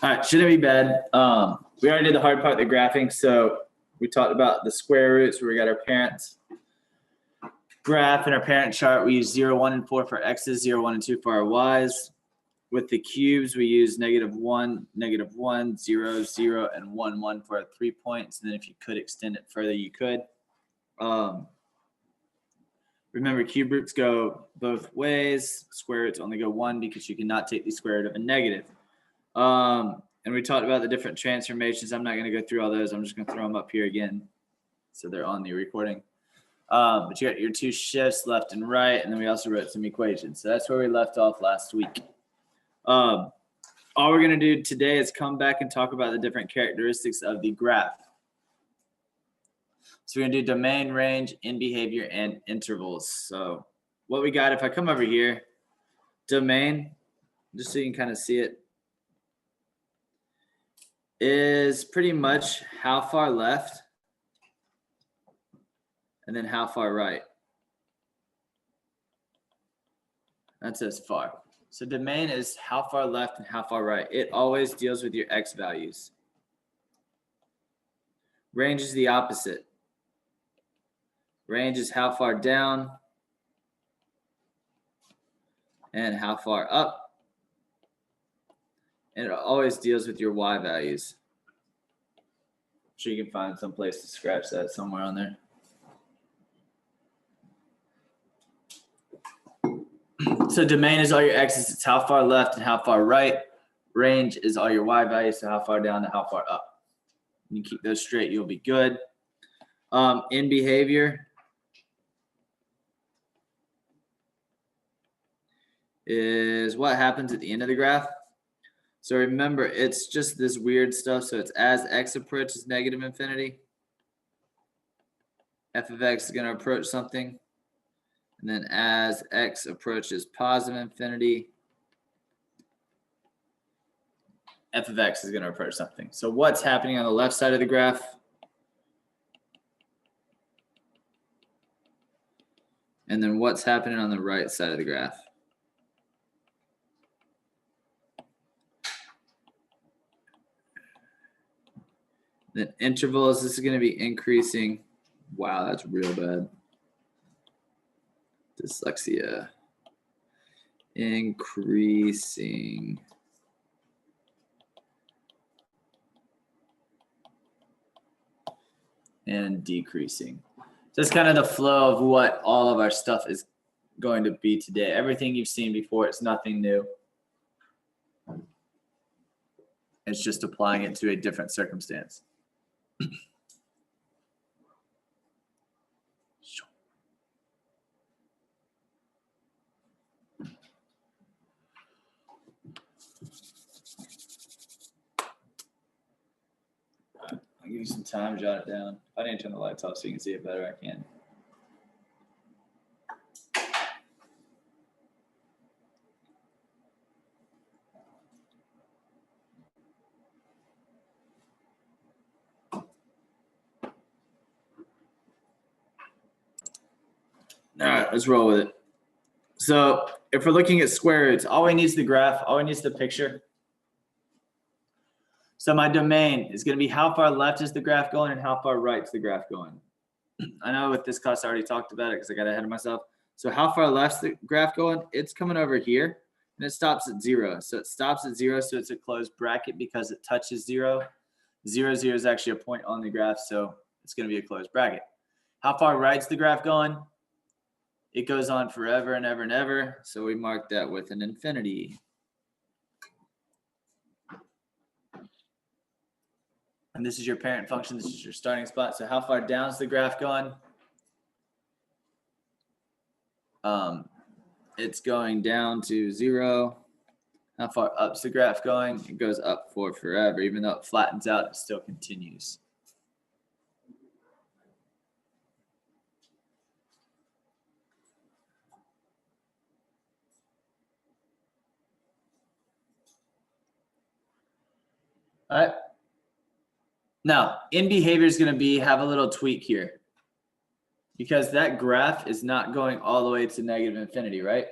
All right, shouldn't be bad. We already did the hard part, the graphing. So we talked about the square roots where we got our parents graph and our parent chart. We use 0, 1, and 4 for x's, 0, 1, and 2 for our y's. With the cubes, we use -1, -1, 0, 0, and 1, 1 for our 3 points. And then if you could extend it further, you could. Remember, cube roots go both ways. Square roots only go one because you cannot take the square root of a negative. And we talked about the different transformations. I'm not going to go through all those. I'm just going to throw them up here again so they're on the recording. But you got your two shifts left and right, and then we also wrote some equations. So that's where we left off last week. All we're going to do today is come back and talk about the different characteristics of the graph. So we're going to do domain, range, in behavior, and intervals. So what we got, if I come over here, domain, just so you can kind of see it, is pretty much how far left and then how far right. That's as far. So domain is how far left and how far right. It always deals with your x values. Range is the opposite. Range is how far down and how far up. And it always deals with your y values. I'm sure you can find some place to scratch that somewhere on there. So domain is all your x's. It's how far left and how far right. Range is all your y values, so how far down and how far up. When you keep those straight, you'll be good. In behavior is what happens at the end of the graph. So remember, it's just this weird stuff. So it's as x approaches negative infinity, f of x is going to approach something. And then as x approaches positive infinity, f of x is going to approach something. So what's happening on the left side of the graph? And then what's happening on the right side of the graph? Then intervals, this is going to be increasing. Wow, that's real bad. Dyslexia. Increasing. And decreasing. So that's kind of the flow of what all of our stuff is going to be today. Everything you've seen before, it's nothing new. It's just applying it to a different circumstance. I'll give you some time to jot it down. If I need to turn the lights off so you can see it better, I can. All right, let's roll with it. So if we're looking at square roots, all we need is the graph, all we need is the picture. So my domain is going to be how far left is the graph going and how far right is the graph going. I know with this class I already talked about it because I got ahead of myself. So how far left's the graph going? It's coming over here and it stops at 0. So it stops at 0, so it's a closed bracket because it touches 0. 0, 0 is actually a point on the graph, so it's going to be a closed bracket. How far right's the graph going? It goes on forever and ever and ever, so we mark that with an infinity. And this is your parent function. This is your starting spot. So how far down is the graph going? It's going down to 0. How far up's the graph going? It goes up for forever. Even though it flattens out, it still continues. All right. Now, in behavior is going to have a little tweak here because that graph is not going all the way to negative infinity, right?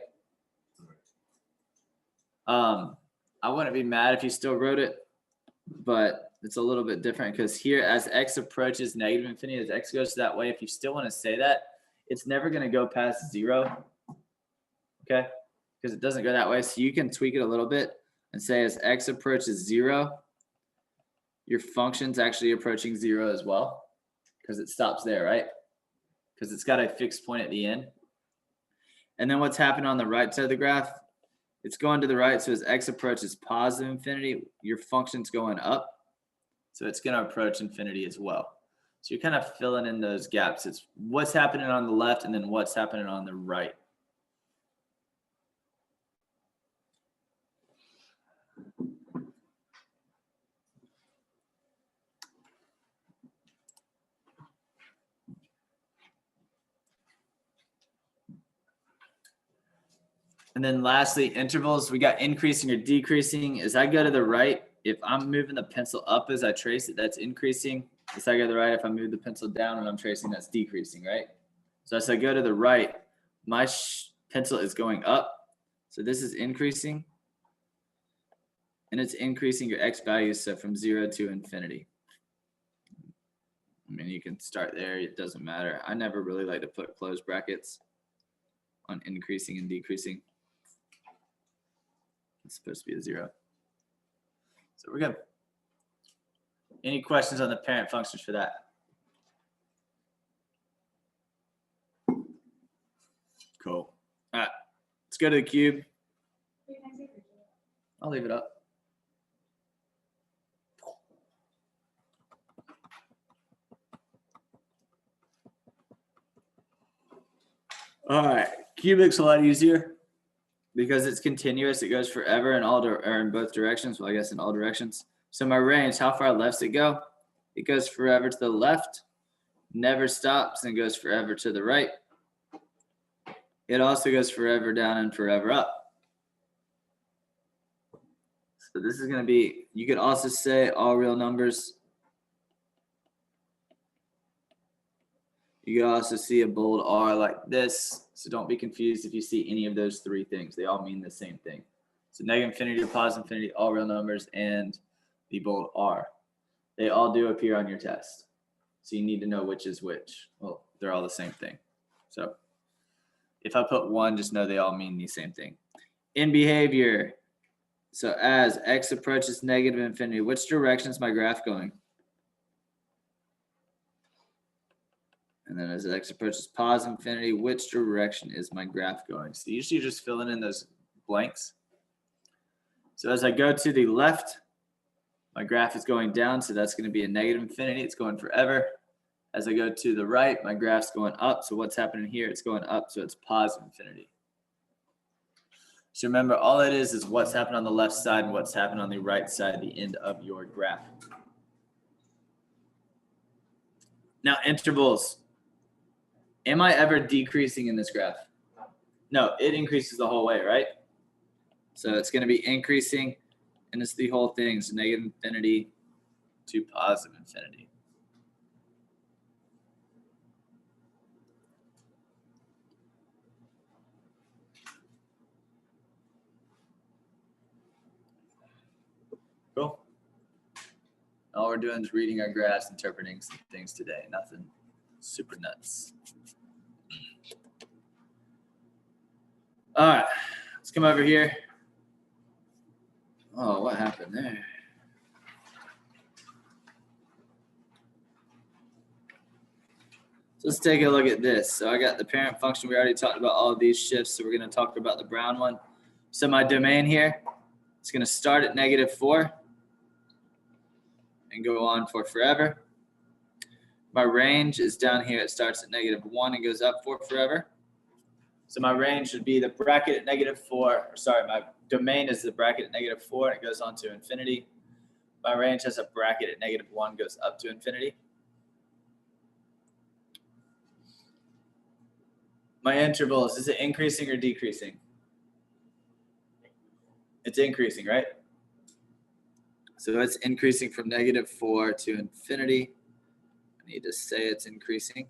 I wouldn't be mad if you still wrote it but it's a little bit different because here as x approaches negative infinity, as x goes that way, if you still want to say that, it's never going to go past 0, okay? Because it doesn't go that way. So you can tweak it a little bit and say as x approaches 0, your function's actually approaching 0 as well because it stops there, right? Because it's got a fixed point at the end. And then what's happening on the right side of the graph? It's going to the right. So as x approaches positive infinity, your function's going up. So it's going to approach infinity as well. So you're kind of filling in those gaps. It's what's happening on the left and then what's happening on the right. And then lastly, intervals, we got increasing or decreasing. As I go to the right, if I'm moving the pencil up as I trace it, that's increasing. As I go to the right, if I move the pencil down when I'm tracing, that's decreasing, right? So as I go to the right, my pencil is going up. So this is increasing. And it's increasing your x values, so from 0 to infinity. I mean, you can start there. It doesn't matter. I never really like to put closed brackets on increasing and decreasing. It's supposed to be a 0. So we're good. Any questions on the parent functions for that? Cool. All right, let's go to the cube. I'll leave it up. All right, cubic's a lot easier because it's continuous. It goes forever in all or in both directions. Well, I guess in all directions. So my range, how far left does it go? It goes forever to the left, never stops, and goes forever to the right. It also goes forever down and forever up. So this is going to be, you could also say all real numbers. You can also see a bold R like this. So don't be confused if you see any of those three things. They all mean the same thing. So negative infinity to positive infinity, all real numbers, and the bold R. They all do appear on your test. So you need to know which is which. Well, they're all the same thing. So if I put one, just know they all mean the same thing. In behavior, so as x approaches negative infinity, which direction is my graph going? And then as x approaches positive infinity, which direction is my graph going? So usually you're just filling in those blanks. So as I go to the left, my graph is going down, so that's going to be a negative infinity. It's going forever. As I go to the right, my graph's going up. So what's happening here? It's going up, so it's positive infinity. So remember, all it is what's happened on the left side and what's happened on the right side, the end of your graph. Now, intervals. Am I ever decreasing in this graph? No, it increases the whole way, right? So it's going to be increasing, and it's the whole thing. So negative infinity to positive infinity. Cool. All we're doing is reading our graphs, interpreting some things today. Nothing super nuts. All right, let's come over here. Oh, what happened there? So let's take a look at this. So I got the parent function. We already talked about all of these shifts. So we're going to talk about the brown one. So my domain here, it's going to start at -4 and go on for forever. My range is down here. It starts at -1 and goes up for forever. So my range would be the bracket at -4. Sorry, my domain is the bracket at -4 and it goes on to infinity. My range has a bracket at -1, goes up to infinity. My intervals, is it increasing or decreasing? It's increasing, right? So it's increasing from -4 to infinity. I need to say it's increasing.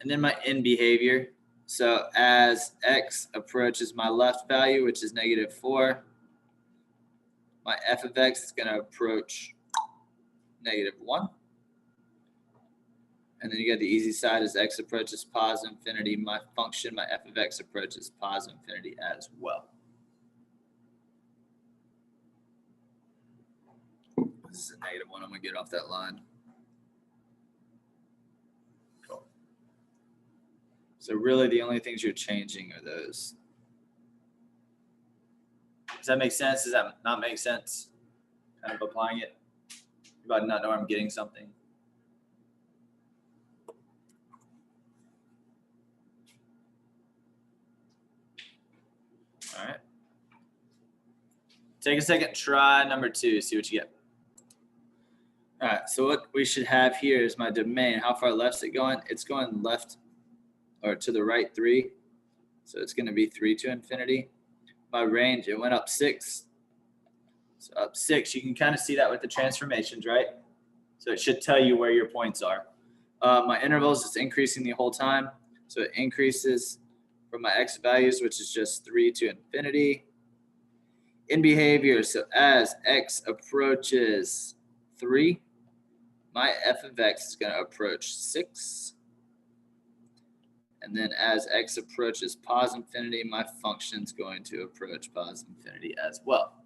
And then my end behavior. So as x approaches my left value, which is -4, my f of x is going to approach -1. And then you got the easy side as x approaches positive infinity. My function, my f of x approaches positive infinity as well. This is a -1. I'm going to get off that line. Cool. So really the only things you're changing are those. Does that make sense? Does that not make sense? Kind of applying it? You about not know I'm getting something. All right. Take a second, try number 2, see what you get. All right, so what we should have here is my domain. How far left is it going? It's going left or to the right 3. So it's going to be 3 to infinity. My range, it went up 6. So up 6, you can kind of see that with the transformations, right? So it should tell you where your points are. My intervals is increasing the whole time. So it increases from my x values, which is just 3 to infinity. In behavior, so as x approaches 3, my f of x is going to approach 6. And then as x approaches positive infinity, my function's going to approach positive infinity as well.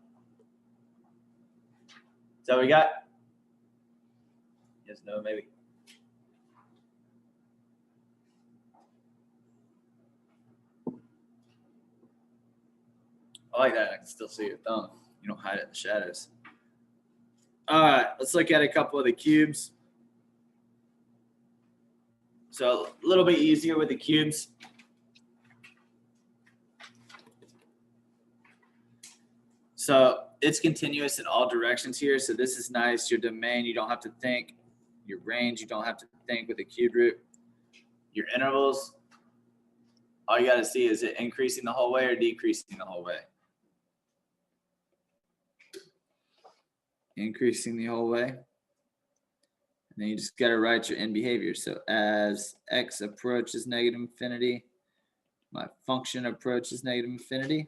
Is that what we got? Yes, no, maybe. I like that. I can still see your thumb. You don't hide it in the shadows. All right, let's look at a couple of the cubes. So a little bit easier with the cubes. So it's continuous in all directions here. So this is nice. Your domain, you don't have to think. Your range, you don't have to think with a cube root. Your intervals, all you got to see is it increasing the whole way or decreasing the whole way. Increasing the whole way. And then you just got to write your end behavior. So as x approaches negative infinity, my function approaches negative infinity.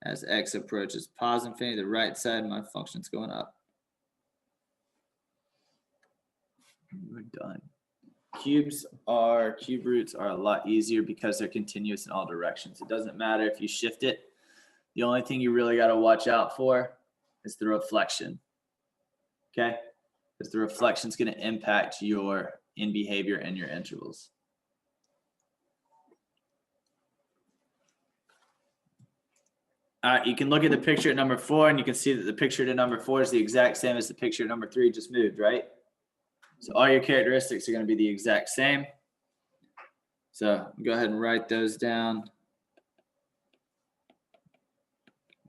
As x approaches positive infinity, the right side, my function's going up. We're done. Cube roots are a lot easier because they're continuous in all directions. It doesn't matter if you shift it. The only thing you really got to watch out for is the reflection. Okay? Because the reflection is going to impact your in behavior and your intervals. All right, you can look at the picture at number 4 and you can see that the picture to number 4 is the exact same as the picture at number 3 just moved, right? So all your characteristics are going to be the exact same. So go ahead and write those down,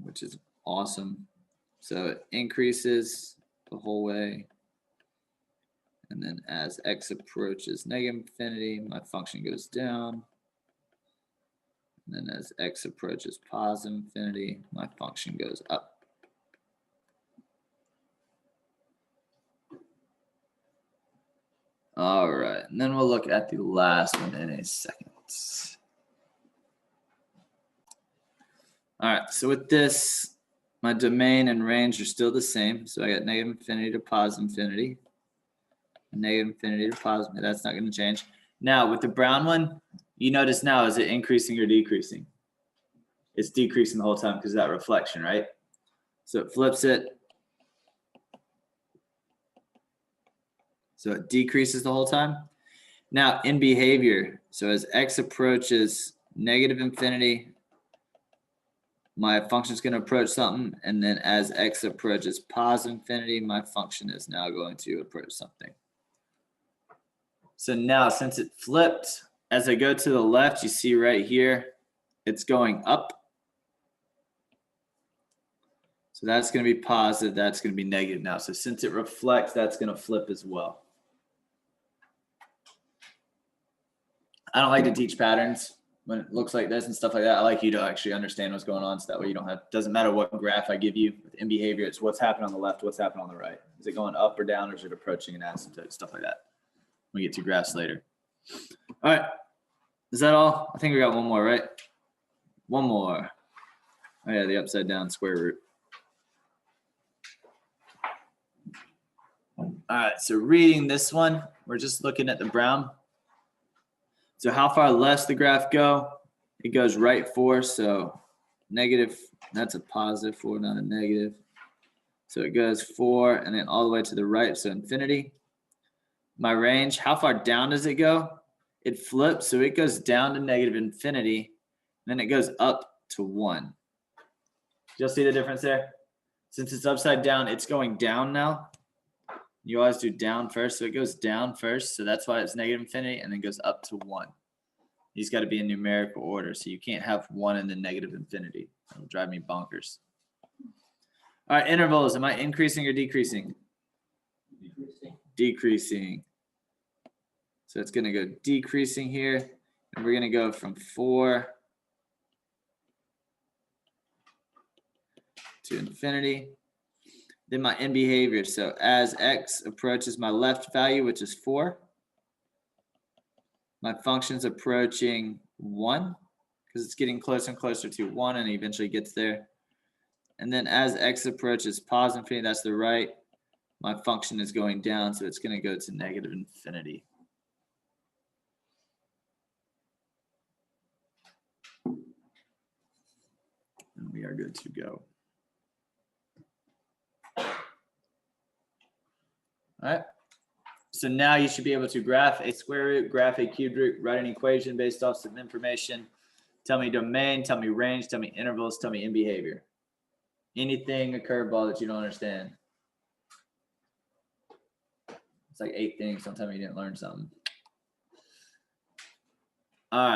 which is awesome. So it increases the whole way. And then as x approaches negative infinity, my function goes down. And then as x approaches positive infinity, my function goes up. All right, and then we'll look at the last one in a second. All right, so with this, my domain and range are still the same. So I got negative infinity to positive infinity. Negative infinity to positive, that's not going to change. Now with the brown one, you notice now, is it increasing or decreasing? It's decreasing the whole time because of that reflection, right? So it flips it. So it decreases the whole time. Now in behavior, so as x approaches negative infinity, my function is going to approach something. And then as x approaches positive infinity, my function is now going to approach something. So now since it flipped, as I go to the left, you see right here, it's going up. So that's going to be positive. That's going to be negative now. So since it reflects, that's going to flip as well. I don't like to teach patterns when it looks like this and stuff like that. I like you to actually understand what's going on so that way you don't have, doesn't matter what graph I give you in behavior, it's what's happening on the left, what's happening on the right. Is it going up or down, or is it approaching an asymptote, stuff like that. We get to graphs later. All right. Is that all? I think we got one more, right? One more. Oh yeah, the upside down square root. All right, so reading this one, we're just looking at the brown. So how far left's the graph go? It goes right 4, so negative, that's a positive 4, not a negative. So it goes 4 and then all the way to the right, so infinity. My range, how far down does it go? It flips, so it goes down to negative infinity, then it goes up to 1. You'll see the difference there? Since it's upside down, it's going down now. You always do down first, so it goes down first, so that's why it's negative infinity, and then goes up to 1. These got to be in numerical order, so you can't have 1 and then negative infinity. It'll drive me bonkers. All right, intervals, am I increasing or decreasing? Decreasing. So it's going to go decreasing here, and we're going to go from 4 to infinity. Then my end behavior. So as x approaches my left value, which is 4, my function's approaching 1 because it's getting closer and closer to 1 and eventually gets there. And then as x approaches positive infinity, that's the right, my function is going down, so it's going to go to negative infinity. And we are good to go. All right. So now you should be able to graph a square root, graph a cubed root, write an equation based off some information. Tell me domain, tell me range, tell me intervals, tell me end behavior. Anything, a curveball that you don't understand. It's like 8 things. Don't tell me you didn't learn something. All right.